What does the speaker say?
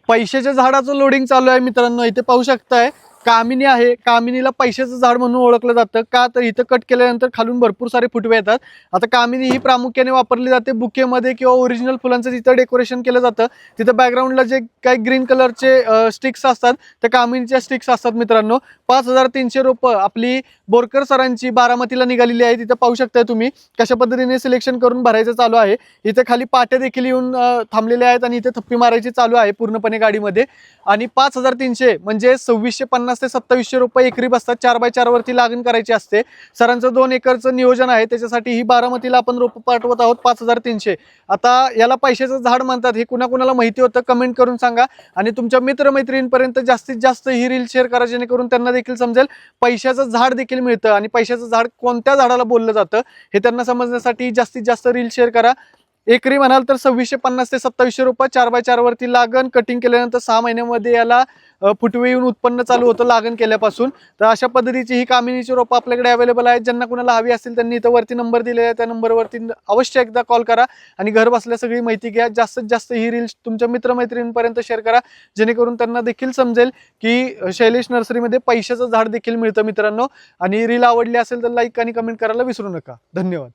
पैशाच्या झाडाचं लोडिंग चालू आहे मित्रांनो. इथे पाहू शकताय कामिनी आहे. कामिनीला पैशाचं झाड म्हणून ओळखलं जातं का, तर इथं कट केल्यानंतर खालून भरपूर सारे फुटवे येतात. आता कामिनी ही प्रामुख्याने वापरली जाते बुकेमध्ये किंवा ओरिजिनल फुलांचं जिथं डेकोरेशन केलं जातं तिथं बॅकग्राऊंडला जे काही ग्रीन कलरचे स्टिक्स असतात त्या कामिनीच्या स्टिक्स असतात मित्रांनो. 5300 रोपं आपली बोरकर सरांची बारामतीला निघालेली आहे. तिथं पाहू शकताय तुम्ही कशा पद्धतीने सिलेक्शन करून भरायचं चालू आहे. इथे खाली पाट्या देखील येऊन थांबलेल्या आहेत आणि इथे थप्पी मारायची चालू आहे पूर्णपणे गाडीमध्ये. आणि 5300 म्हणजे 2650 ते 2700 रुपये एकरी बसतात. 4x4 वरती लागण करायची असते. सरांचं 2 एकरचं नियोजन आहे, त्याच्यासाठी ही बारामतीला आपण रोपं पाठवत आहोत 5300. आता याला पैशाचं झाड म्हणतात, हे कुणाकुणाला माहिती होतं कमेंट करून सांगा. आणि तुमच्या मित्रमैत्रिणींपर्यंत जास्तीत जास्त ही रील शेअर करा, जेणेकरून त्यांना देखील समजेल पैशाचं झाड देखील मिळतं आणि पैशाचं झाड कोणत्या झाडाला बोललं जातं हे त्यांना समजण्यासाठी जास्तीत जास्त रील शेअर करा. एकरी म्हणाल तर 2650 ते 2700 रुपये 4x4 वरती लागण. कटिंग केल्यानंतर 6 महिन्यामध्ये याला फुटवे येऊन उत्पन्न चालू होतं लागण केल्यापासून. तर अशा पद्धतीची ही कामिनीची रोपं आपल्याकडे अवेलेबल आहेत. ज्यांना कुणाला हवी असतील त्यांनी इथं वरती नंबर दिलेला आहे, त्या नंबरवरती अवश्य एकदा कॉल करा आणि घर बसल्या सगळी माहिती घ्या. जास्तीत जास्त ही रील्स तुमच्या मित्रमैत्रिणींपर्यंत शेअर करा, जेणेकरून त्यांना देखील समजेल की शैलेश नर्सरीमध्ये पैशाचं झाड देखील मिळतं मित्रांनो. आणि रील आवडली असेल तर लाईक आणि कमेंट करायला विसरू नका. धन्यवाद.